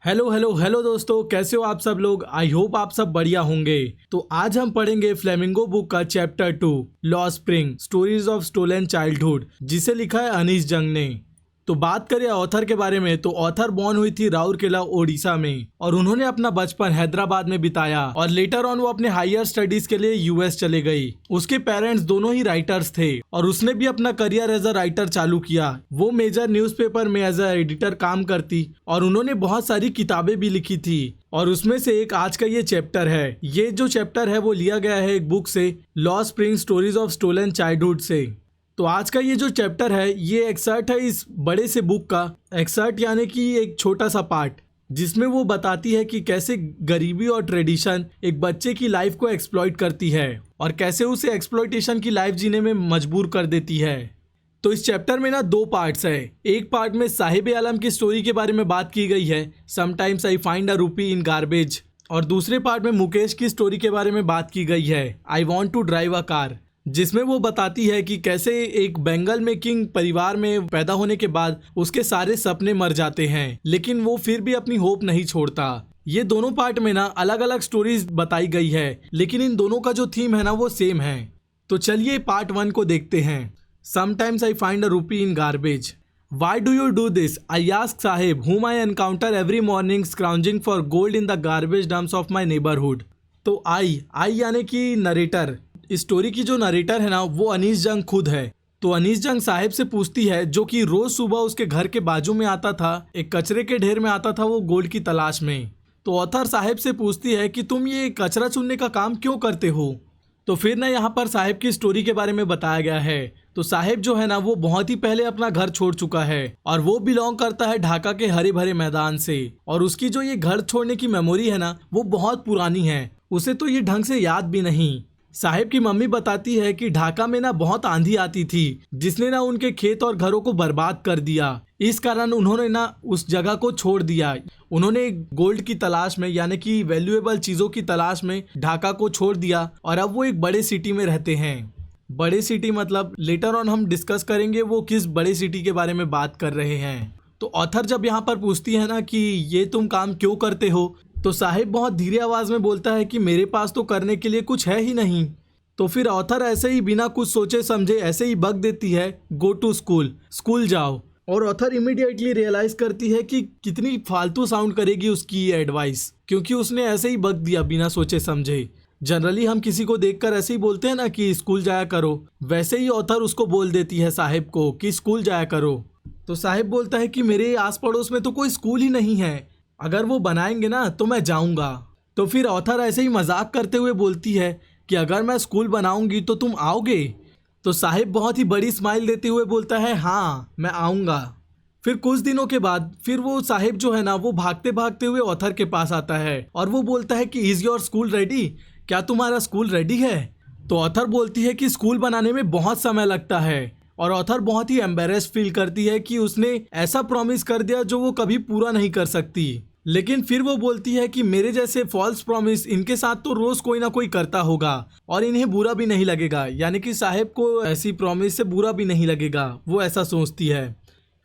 Hello hello hello दोस्तों, कैसे हो आप सब लोग। आई होप आप सब बढ़िया होंगे। तो आज हम पढ़ेंगे फ्लेमिंगो बुक का chapter 2 lost spring stories of stolen childhood, जिसे लिखा है अनीस जंग ने। तो बात करें ऑथर के बारे में, तो ऑथर बॉर्न हुई थी राउरकेला ओडिशा में और उन्होंने अपना बचपन हैदराबाद में बिताया और लेटर ऑन वो अपने हायर स्टडीज के लिए यूएस चले गई। उसके पेरेंट्स दोनों ही राइटर्स थे और उसने भी अपना करियर एज अ राइटर चालू किया। वो मेजर न्यूज़पेपर में एज अ एडिटर काम करती और उन्होंने बहुत सारी किताबें भी लिखी थी और उसमें से एक आज का ये चैप्टर है। ये जो चैप्टर है वो लिया गया है एक बुक से, lost spring stories of stolen childhood से। तो आज का ये जो चैप्टर है ये एक्सर्ट है इस बड़े से बुक का। एक्सर्ट यानी कि एक छोटा सा पार्ट जिसमें वो बताती है कि कैसे गरीबी और ट्रेडिशन एक बच्चे की लाइफ को एक्सप्लॉइट करती है और कैसे उसे एक्सप्लॉइटेशन की लाइफ जीने में मजबूर कर देती है। तो इस चैप्टर में ना दो पार्ट्स है। एक पार्ट में साहिब आलम की स्टोरी के बारे में बात की गई है, समटाइम्स आई फाइंड अ रूपी इन गार्बेज, और दूसरे पार्ट में मुकेश की स्टोरी के बारे में बात की गई है, I want to drive a car, जिसमें वो बताती है कि कैसे एक बंगाल में किंग परिवार में पैदा होने के बाद उसके सारे सपने मर जाते हैं लेकिन वो फिर भी अपनी होप नहीं छोड़ता। ये दोनों पार्ट में ना अलग अलग स्टोरीज बताई गई है लेकिन इन दोनों का जो थीम है ना वो सेम है। तो चलिए पार्ट 1 को देखते हैं। समटाइम्स आई फाइंड अ रूपी in garbage. Why do you do this? I ask Sahib, whom I encounter every morning scrounging for gold in the garbage dumps of my neighborhood. तो आई यानी कि नरेटर, इस story की जो narrator है ना वो अनीस जंग खुद है। तो अनीस जंग साहिब से पूछती है, जो कि रोज सुबह उसके घर के बाजू में आता था, एक कचरे के ढेर में आता था वो गोल्ड की तलाश में। तो ऑथर साहिब से पूछती है कि तुम ये कचरा चुनने का काम क्यों करते हो। तो फिर ना यहाँ पर साहिब की स्टोरी के बारे में बताया गया है। तो साहिब जो है ना वो बहुत ही पहले अपना घर छोड़ चुका है और वो बिलोंग करता है ढाका के हरे भरे मैदान से, और उसकी जो ये घर छोड़ने की मेमोरी है ना वो बहुत पुरानी है, उसे तो ये ढंग से याद भी नहीं। साहिब की मम्मी बताती है कि ढाका में ना बहुत आंधी आती थी जिसने ना उनके खेत और घरों को बर्बाद कर दिया। इस कारण उन्होंने ना उस जगह को छोड़ दिया। उन्होंने गोल्ड की तलाश में यानी कि वैल्यूएबल चीजों की तलाश में ढाका को छोड़ दिया और अब वो एक बड़े सिटी में रहते हैं। बड़े सिटी मतलब लेटर ऑन हम डिस्कस करेंगे वो किस बड़े सिटी के बारे में बात कर रहे हैं। तो ऑथर जब यहाँ पर पूछती है ना कि ये तुम काम क्यों करते हो, तो साहिब बहुत धीरे आवाज में बोलता है कि मेरे पास तो करने के लिए कुछ है ही नहीं। तो फिर ऑथर ऐसे ही बिना कुछ सोचे समझे ऐसे ही बक देती है, गो टू स्कूल जाओ। और ऑथर इमीडिएटली रियलाइज करती है कि कितनी फालतू साउंड करेगी उसकी ये एडवाइस, क्योंकि उसने ऐसे ही बक दिया बिना सोचे समझे। जनरली हम किसी को देखकर ऐसे ही बोलते हैं ना कि स्कूल जाया करो, वैसे ही ऑथर उसको बोल देती है साहिब को कि स्कूल जाया करो। तो साहिब बोलता है कि मेरे आस पड़ोस में तो कोई स्कूल ही नहीं है, अगर वो बनाएंगे ना तो मैं जाऊंगा। तो फिर ऑथर ऐसे ही मजाक करते हुए बोलती है कि अगर मैं स्कूल बनाऊंगी तो तुम आओगे। तो साहिब बहुत ही बड़ी स्माइल देते हुए बोलता है, हाँ मैं आऊँगा। फिर कुछ दिनों के बाद फिर वो साहिब जो है ना वो भागते भागते हुए ऑथर के पास आता है और वो बोलता है कि इज योर स्कूल रेडी, क्या तुम्हारा स्कूल रेडी है। तो ऑथर बोलती है कि स्कूल बनाने में बहुत समय लगता है और ऑथर बहुत ही एम्बेरेस्ड फील करती है कि उसने ऐसा प्रॉमिस कर दिया जो वो कभी पूरा नहीं कर सकती। लेकिन फिर वो बोलती है कि मेरे जैसे फॉल्स प्रॉमिस इनके साथ तो रोज कोई ना कोई करता होगा और इन्हें बुरा भी नहीं लगेगा, यानी कि साहिब को ऐसी प्रॉमिस से बुरा भी नहीं लगेगा, वो ऐसा सोचती है।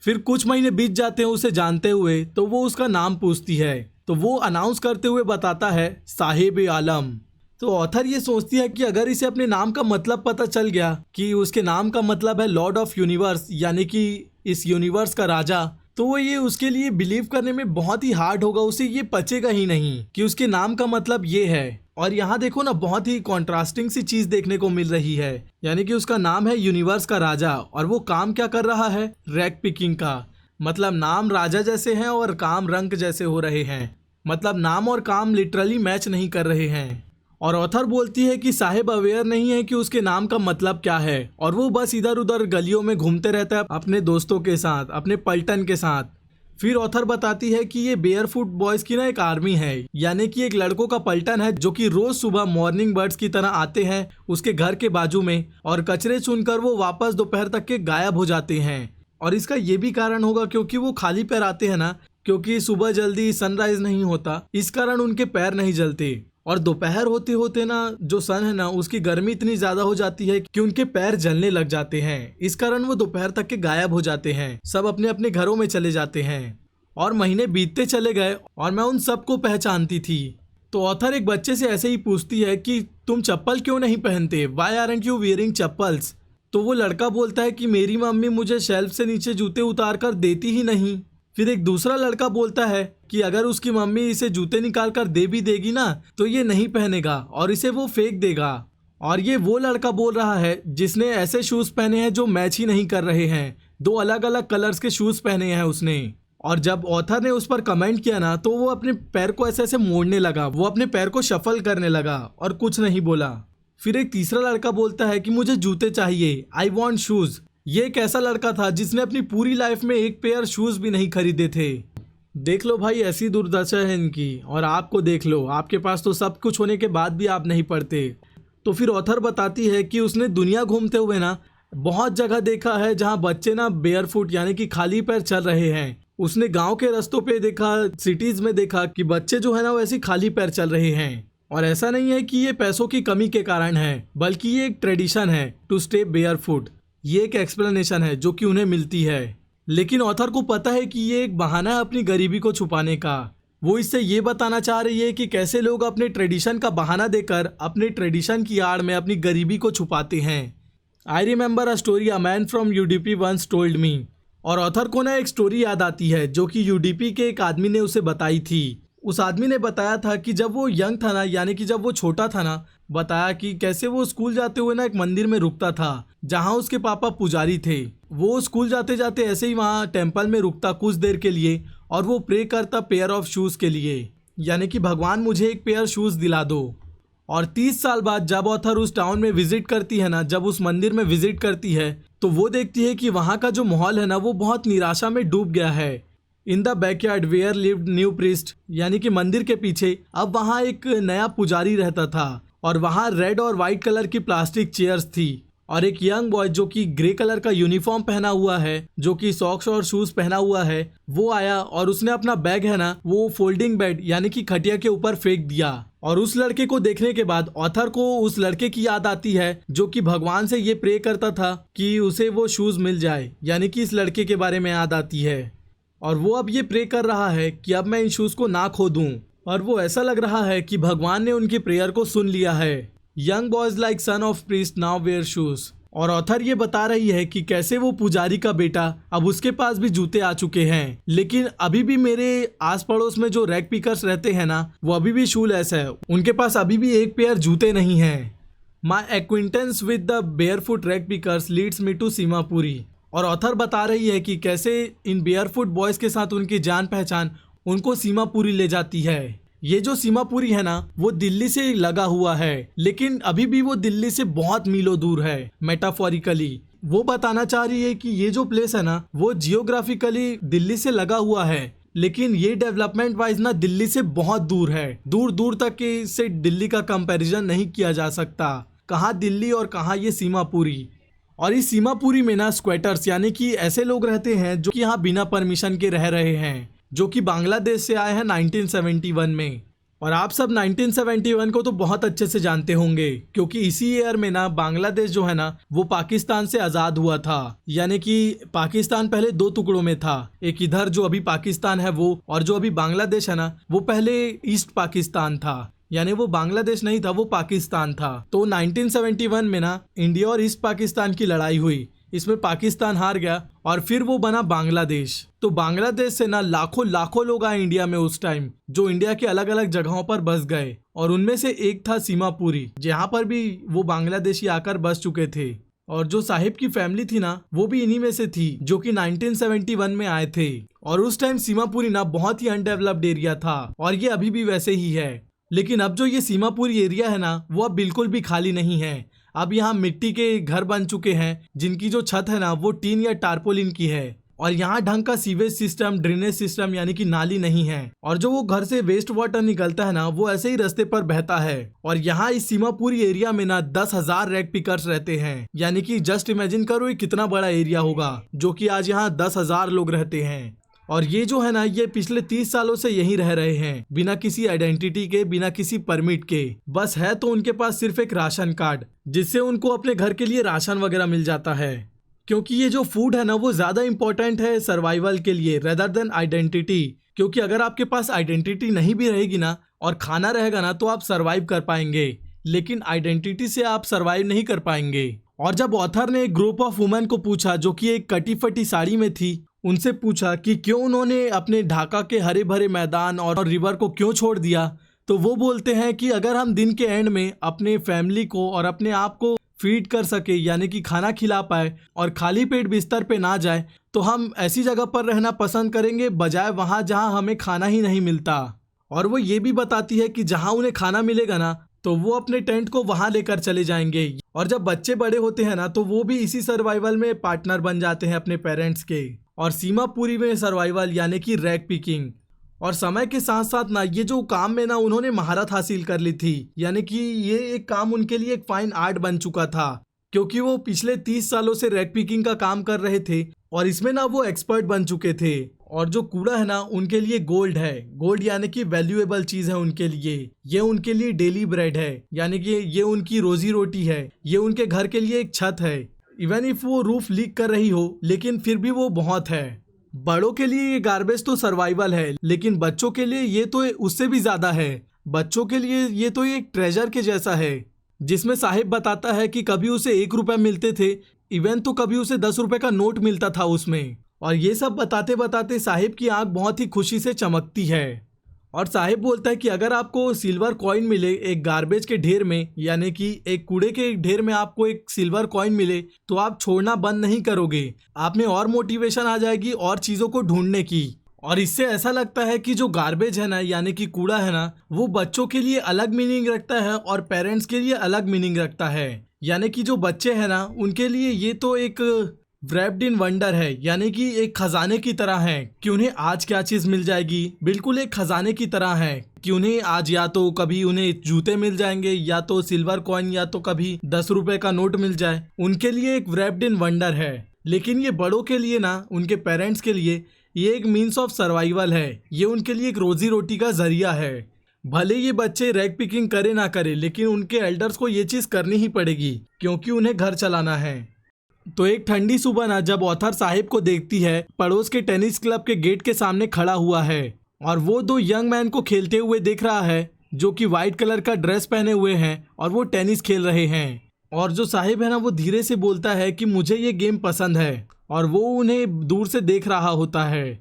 फिर कुछ महीने बीत जाते हैं उसे जानते हुए, तो वो उसका नाम पूछती है तो वो अनाउंस करते हुए बताता है साहिब आलम। तो ऑथर ये सोचती है कि अगर इसे अपने नाम का मतलब पता चल गया कि उसके नाम का मतलब है लॉर्ड ऑफ यूनिवर्स यानी कि इस यूनिवर्स का राजा, तो वो ये उसके लिए बिलीव करने में बहुत ही हार्ड होगा, उसे ये पचेगा ही नहीं कि उसके नाम का मतलब ये है। और यहाँ देखो ना बहुत ही कॉन्ट्रास्टिंग सी चीज देखने को मिल रही है, यानी कि उसका नाम है यूनिवर्स का राजा और वो काम क्या कर रहा है, रैक पिकिंग का। मतलब नाम राजा जैसे हैं और काम रंक जैसे हो रहे हैं, मतलब नाम और काम लिटरली मैच नहीं कर रहे हैं। और ऑथर बोलती है कि साहिब अवेयर नहीं है कि उसके नाम का मतलब क्या है और वो बस इधर उधर गलियों में घूमते रहता है अपने दोस्तों के साथ, अपने पलटन के साथ। फिर ऑथर बताती है कि ये बेयरफुट बॉयज की ना एक आर्मी है, यानी कि एक लड़कों का पलटन है जो कि रोज सुबह मॉर्निंग बर्ड्स की तरह आते हैं उसके घर के बाजू में और कचरे चुनकर वो वापस दोपहर तक के गायब हो जाते हैं। और इसका ये भी कारण होगा क्योंकि वो खाली पैर आते हैं ना, क्योंकि सुबह जल्दी सनराइज नहीं होता, इस कारण उनके पैर नहीं जलते। और दोपहर होते होते ना जो सन है ना उसकी गर्मी इतनी ज्यादा हो जाती है कि उनके पैर जलने लग जाते हैं, इस कारण वो दोपहर तक के गायब हो जाते हैं, सब अपने अपने घरों में चले जाते हैं। और महीने बीतते चले गए और मैं उन सबको पहचानती थी। तो ऑथर एक बच्चे से ऐसे ही पूछती है कि तुम चप्पल क्यों नहीं पहनते, why aren't you wearing chappals. तो वो लड़का बोलता है कि मेरी मम्मी मुझे शेल्फ से नीचे जूते उतार कर देती ही नहीं। फिर एक दूसरा लड़का बोलता है कि अगर उसकी मम्मी इसे जूते निकाल कर दे भी देगी ना तो ये नहीं पहनेगा और इसे वो फेंक देगा। और ये वो लड़का बोल रहा है जिसने ऐसे शूज पहने हैं जो मैच ही नहीं कर रहे हैं, 2 अलग अलग कलर्स के शूज पहने हैं उसने। और जब ऑथर ने उस पर कमेंट किया ना तो वो अपने पैर को ऐसे ऐसे मोड़ने लगा, वो अपने पैर को शफल करने लगा और कुछ नहीं बोला। फिर एक तीसरा लड़का बोलता है कि मुझे जूते चाहिए, आई वॉन्ट शूज। ये एक ऐसा लड़का था जिसने अपनी पूरी लाइफ में एक पेयर शूज भी नहीं खरीदे थे। देख लो भाई, ऐसी दुर्दशा है इनकी। और आपको देख लो, आपके पास तो सब कुछ होने के बाद भी आप नहीं पढ़ते। तो फिर ऑथर बताती है कि उसने दुनिया घूमते हुए ना बहुत जगह देखा है जहाँ बच्चे ना बेयरफुट यानी कि खाली पैर चल रहे हैं। उसने गांव के रास्तों पे देखा, सिटीज में देखा कि बच्चे जो है ना वो ऐसे खाली पैर चल रहे हैं। और ऐसा नहीं है कि ये पैसों की कमी के कारण है, बल्कि ये एक ट्रेडिशन है टू स्टे बेयरफुट। ये एक एक्सप्लेनेशन है जो कि उन्हें मिलती है। लेकिन ऑथर को पता है कि ये एक बहाना है अपनी गरीबी को छुपाने का। वो इससे ये बताना चाह रही है कि कैसे लोग अपने ट्रेडिशन का बहाना देकर अपने ट्रेडिशन की आड़ में अपनी गरीबी को छुपाते हैं। I remember a story a man from Udipi once told me. और ऑथर को ना एक स्टोरी याद आती है जो कि यूडीपी के एक आदमी ने उसे बताई थी। उस आदमी ने बताया था कि जब वो यंग था ना, यानी कि जब वो छोटा था ना, बताया कि कैसे वो स्कूल जाते हुए ना एक मंदिर में रुकता था जहाँ उसके पापा पुजारी थे। वो स्कूल जाते जाते ऐसे ही वहाँ टेम्पल में रुकता कुछ देर के लिए और वो प्रे करता पेयर ऑफ शूज़ के लिए, यानी कि भगवान मुझे एक पेयर शूज़ दिला दो। और 30 साल बाद जब ऑथर उस टाउन में विजिट करती है ना, जब उस मंदिर में विजिट करती है तो वो देखती है कि वहाँ का जो माहौल है ना वो बहुत निराशा में डूब गया है। In the backyard where lived new priest, यानी कि मंदिर के पीछे अब वहाँ एक नया पुजारी रहता था और वहाँ रेड और वाइट कलर की प्लास्टिक चेयर्स थी। और एक यंग बॉय जो कि ग्रे कलर का यूनिफॉर्म पहना हुआ है, जो कि सॉक्स और शूज पहना हुआ है, वो आया और उसने अपना बैग है ना वो फोल्डिंग बेड यानी कि खटिया के ऊपर फेंक दिया। और उस लड़के को देखने के बाद ऑथर को उस लड़के की याद आती है जो कि भगवान से ये प्रे करता था कि उसे वो शूज मिल जाए, यानी कि इस लड़के के बारे में याद आती है। और वो अब ये प्रे कर रहा है कि अब मैं इन शूज को ना खो दूं। और वो ऐसा लग रहा है कि भगवान ने उनकी प्रेयर को सुन लिया है। Young boys like son of priest now wear shoes. और ऑथर ये बता रही है कि कैसे वो पुजारी का बेटा अब उसके पास भी जूते आ चुके हैं, लेकिन अभी भी मेरे आस पड़ोस में जो रैग पिकर्स रहते हैं ना वो अभी भी शूलेस है, उनके पास अभी भी एक पेयर जूते नहीं हैं। My acquaintance with the barefoot rag pickers leads me to Seemapuri. और ऑथर बता रही है कि कैसे इन बेयरफुट बॉयज के साथ उनकी जान पहचान उनको सीमापुरी ले जाती है। ये जो सीमापुरी है ना वो दिल्ली से लगा हुआ है, लेकिन अभी भी वो दिल्ली से बहुत मीलों दूर है। मेटाफोरिकली वो बताना चाह रही है कि ये जो प्लेस है ना वो जियोग्राफिकली दिल्ली से लगा हुआ है, लेकिन ये डेवलपमेंट वाइज ना दिल्ली से बहुत दूर है। दूर दूर तक के इससे दिल्ली का कंपैरिजन नहीं किया जा सकता। कहाँ दिल्ली और कहाँ ये सीमापुरी। और इस सीमापुरी में ना स्क्वेटर्स यानी कि ऐसे लोग रहते हैं जो कि यहाँ बिना परमिशन के रह रहे हैं, जो कि बांग्लादेश से आए हैं 1971 में। और आप सब 1971 को तो बहुत अच्छे से जानते होंगे क्योंकि इसी ईयर में ना बांग्लादेश जो है ना वो पाकिस्तान से आज़ाद हुआ था। यानी कि पाकिस्तान पहले 2 टुकड़ों में था, एक इधर जो अभी पाकिस्तान है वो, और जो अभी बांग्लादेश है ना वो पहले ईस्ट पाकिस्तान था, यानी वो बांग्लादेश नहीं था, वो पाकिस्तान था। तो 1971 में ना इंडिया और ईस्ट पाकिस्तान की लड़ाई हुई, इसमें पाकिस्तान हार गया और फिर वो बना बांग्लादेश। तो बांग्लादेश से ना लाखों लाखों लोग आए इंडिया में उस टाइम, जो इंडिया के अलग अलग जगहों पर बस गए, और उनमें से एक था सीमापुरी, जहाँ पर भी वो बांग्लादेशी आकर बस चुके थे। और जो साहिब की फैमिली थी ना वो भी इन्हीं में से थी, जो कि 1971 में आए थे। और उस टाइम सीमापुरी ना बहुत ही अनडेवलप्ड एरिया था और ये अभी भी वैसे ही है। लेकिन अब जो ये सीमापुरी एरिया है ना वो अब बिल्कुल भी खाली नहीं है। अब यहाँ मिट्टी के घर बन चुके हैं जिनकी जो छत है ना वो टीन या टारपोलिन की है। और यहाँ ढंग का सीवेज सिस्टम, ड्रेनेज सिस्टम यानी कि नाली नहीं है। और जो वो घर से वेस्ट वाटर निकलता है ना वो ऐसे ही रास्ते पर बहता है। और यहाँ इस सीमापुरी एरिया में ना 10,000 रैग पिकर्स रहते हैं, यानी कि जस्ट इमेजिन करो ये कितना बड़ा एरिया होगा, जो कि आज यहाँ 10,000 लोग रहते हैं। और ये जो है ना ये पिछले 30 सालों से यहीं रह रहे हैं, बिना किसी आइडेंटिटी के, बिना किसी परमिट के। बस है तो उनके पास सिर्फ एक राशन कार्ड, जिससे उनको अपने घर के लिए राशन वगैरह मिल जाता है। क्योंकि ये जो फूड है ना वो ज़्यादा इम्पोर्टेंट है सर्वाइवल के लिए रेदर देन आइडेंटिटी। क्योंकि अगर आपके पास आइडेंटिटी नहीं भी रहेगी ना और खाना रहेगा ना तो आप सर्वाइव कर पाएंगे, लेकिन आइडेंटिटी से आप सर्वाइव नहीं कर पाएंगे। और जब ऑथर ने एक ग्रुप ऑफ वुमेन को पूछा जो कि एक कटी फटी साड़ी में थी, उनसे पूछा कि क्यों उन्होंने अपने ढाका के हरे भरे मैदान और रिवर को क्यों छोड़ दिया, तो वो बोलते हैं कि अगर हम दिन के एंड में अपने फैमिली को और अपने आप को फीड कर सके, यानी कि खाना खिला पाए और खाली पेट बिस्तर पे ना जाए, तो हम ऐसी जगह पर रहना पसंद करेंगे बजाय वहाँ जहाँ हमें खाना ही नहीं मिलता। और वो ये भी बताती है कि जहाँ उन्हें खाना मिलेगा ना तो वो अपने टेंट को वहाँ लेकर चले जाएंगे। और जब बच्चे बड़े होते हैं ना तो वो भी इसी सर्वाइवल में पार्टनर बन जाते हैं अपने पेरेंट्स के। और सीमा पूरी में सर्वाइवल यानी कि रैग पिकिंग। और समय के साथ साथ ना ये जो काम में ना उन्होंने महारत हासिल कर ली थी, यानी कि ये एक काम उनके लिए एक फाइन आर्ट बन चुका था, क्योंकि वो पिछले 30 सालों से रैग पिकिंग का काम कर रहे थे और इसमें ना वो एक्सपर्ट बन चुके थे। और जो कूड़ा है ना उनके लिए गोल्ड है। गोल्ड यानी कि वैल्यूएबल चीज है उनके लिए। ये उनके लिए डेली ब्रेड है, यानी कि ये उनकी रोजी रोटी है। ये उनके घर के लिए एक छत है। इवन इफ वो रूफ लीक कर रही हो लेकिन फिर भी वो बहुत है। बड़ों के लिए ये गार्बेज तो सर्वाइवल है, लेकिन बच्चों के लिए ये तो उससे भी ज्यादा है। बच्चों के लिए ये तो एक ट्रेजर के जैसा है, जिसमें साहिब बताता है कि कभी उसे 1 रुपए मिलते थे, इवन तो कभी उसे 10 रुपए का नोट मिलता था उसमें। और ये सब बताते बताते साहिब की आंख बहुत ही खुशी से चमकती है। और साहिब बोलता है कि अगर आपको सिल्वर कॉइन मिले एक गार्बेज के ढेर में, यानी कि एक कूड़े के ढेर में आपको एक सिल्वर कॉइन मिले, तो आप छोड़ना बंद नहीं करोगे। आप में और मोटिवेशन आ जाएगी और चीज़ों को ढूंढने की। और इससे ऐसा लगता है कि जो गार्बेज है ना, यानी कि कूड़ा है ना, वो बच्चों के लिए अलग मीनिंग रखता है और पेरेंट्स के लिए अलग मीनिंग रखता है। यानी कि जो बच्चे हैं ना उनके लिए ये तो एक wrapped in वंडर है, यानी कि एक खजाने की तरह है कि उन्हें आज क्या चीज मिल जाएगी। बिल्कुल एक खजाने की तरह है कि उन्हें आज या तो कभी उन्हें जूते मिल जाएंगे, या तो सिल्वर कॉइन, या तो कभी 10 रुपए का नोट मिल जाए। उनके लिए एक wrapped in वंडर है। लेकिन ये बड़ों के लिए ना, उनके पेरेंट्स के लिए ये एक मीन्स ऑफ सर्वाइवल है। ये उनके लिए एक रोजी रोटी का जरिया है। भले ये बच्चे रैग पिकिंग करे ना करे, लेकिन उनके एल्डर्स को ये चीज करनी ही पड़ेगी क्योंकि उन्हें घर चलाना है। तो एक ठंडी सुबह ना जब ऑथर साहिब को देखती है पड़ोस के टेनिस क्लब के गेट के सामने खड़ा हुआ है और वो 2 यंग मैन को खेलते हुए देख रहा है जो कि वाइट कलर का ड्रेस पहने हुए हैं और वो टेनिस खेल रहे हैं। और जो साहिब है ना वो धीरे से बोलता है कि मुझे ये गेम पसंद है, और वो उन्हें दूर से देख रहा होता है।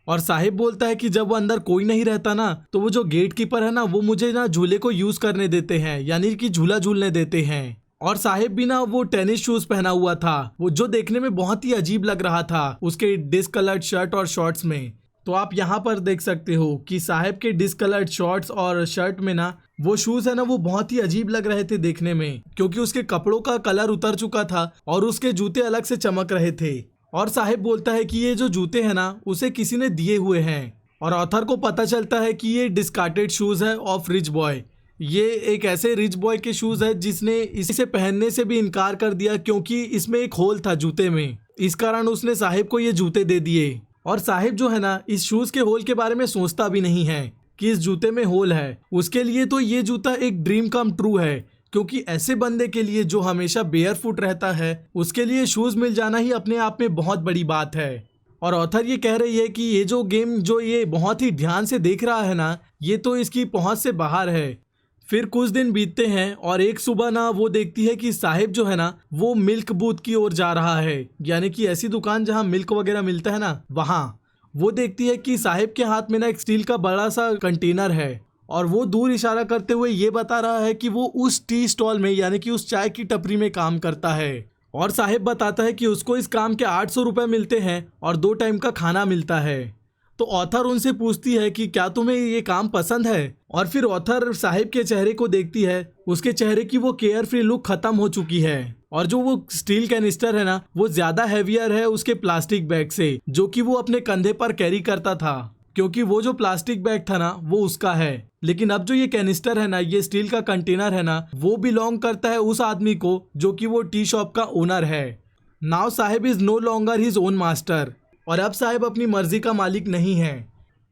और साहिब बोलता है कि जब वो अंदर कोई नहीं रहता ना तो वो जो गेट कीपर है ना वो मुझे ना झूले को यूज करने देते हैं, यानी कि झूला झूलने देते हैं। और साहिब भी ना वो टेनिस शूज पहना हुआ था, वो जो देखने में बहुत ही अजीब लग रहा था उसके डिस्कलर्ड शर्ट और शॉर्ट्स में। तो आप यहाँ पर देख सकते हो कि साहिब के डिस्कलर्ड शॉर्ट्स और शर्ट में ना वो शूज है ना वो बहुत ही अजीब लग रहे थे देखने में, क्योंकि उसके कपड़ों का कलर उतर चुका था और उसके जूते अलग से चमक रहे थे। और साहिब बोलता है कि ये जो जूते हैं ना उसे किसी ने दिए हुए हैं। और ऑथर को पता चलता है कि ये डिस्कार्टेड शूज है ऑफ रिच बॉय। ये एक ऐसे रिच बॉय के शूज है जिसने इसे पहनने से भी इनकार कर दिया क्योंकि इसमें एक होल था जूते में। इस कारण उसने साहिब को ये जूते दे दिए। और साहिब जो है ना इस शूज के होल के बारे में सोचता भी नहीं है कि इस जूते में होल है। उसके लिए तो ये जूता एक ड्रीम कम ट्रू है, क्योंकि ऐसे बंदे के लिए जो हमेशा बेयर फुट रहता है उसके लिए शूज मिल जाना ही अपने आप में बहुत बड़ी बात है। और ऑथर ये कह रही है कि ये जो गेम जो ये बहुत ही ध्यान से देख रहा है ना ये तो इसकी पहुंच से बाहर है। फिर कुछ दिन बीतते हैं और एक सुबह ना वो देखती है कि साहिब जो है ना वो मिल्क बूथ की ओर जा रहा है, यानी कि ऐसी दुकान जहाँ मिल्क वगैरह मिलता है ना वहाँ। वो देखती है कि साहिब के हाथ में ना एक स्टील का बड़ा सा कंटेनर है और वो दूर इशारा करते हुए ये बता रहा है कि वो उस टी स्टॉल में, यानी कि उस चाय की टपरी में काम करता है। और साहिब बताता है कि उसको इस काम के 800 रुपये मिलते हैं और 2 टाइम का खाना मिलता है। तो ऑथर उनसे पूछती है कि क्या तुम्हें ये काम पसंद है। और फिर ऑथर साहिब के चेहरे को देखती है, उसके चेहरे की वो केयर फ्री लुक खत्म हो चुकी है और जो वो स्टील कैनिस्टर है ना वो ज्यादा हैवियर है उसके प्लास्टिक बैग से, जो कि वो अपने कंधे पर कैरी करता था, क्योंकि वो जो प्लास्टिक बैग था ना वो उसका है। लेकिन अब जो ये कैनिस्टर है ना, ये स्टील का कंटेनर है ना, वो बिलोंग करता है उस आदमी को जो कि वो टी शॉप का ओनर है। Now Saheb is no longer his own master, और अब साहिब अपनी मर्जी का मालिक नहीं है।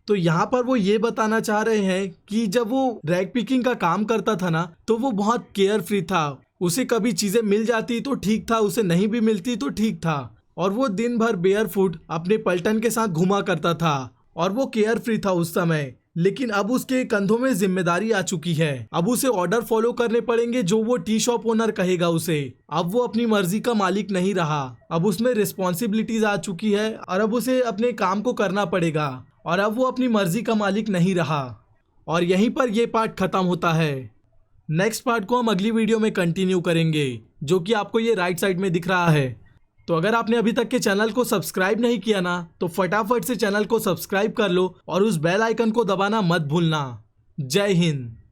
तो यहाँ पर वो ये बताना चाह रहे हैं कि जब वो रैग पिकिंग का काम करता था ना तो वो बहुत केयर फ्री था। उसे कभी चीजें मिल जाती तो ठीक था, उसे नहीं भी मिलती तो ठीक था। और वो दिन भर बेयरफुट अपने पलटन के साथ घुमा करता था और वो केयर फ्री था उस समय। लेकिन अब उसके कंधों में जिम्मेदारी आ चुकी है। अब उसे ऑर्डर फॉलो करने पड़ेंगे जो वो टी शॉप ओनर कहेगा उसे। अब वो अपनी मर्जी का मालिक नहीं रहा, अब उसमें रिस्पॉन्सिबिलिटीज आ चुकी है और अब उसे अपने काम को करना पड़ेगा और अब वो अपनी मर्जी का मालिक नहीं रहा। और यहीं पर ये पार्ट खत्म होता है। नेक्स्ट पार्ट को हम अगली वीडियो में कंटिन्यू करेंगे, जो कि आपको ये राइट साइड में दिख रहा है। तो अगर आपने अभी तक के चैनल को सब्सक्राइब नहीं किया ना, तो फटाफट से चैनल को सब्सक्राइब कर लो और उस बेल आइकन को दबाना मत भूलना। जय हिंद।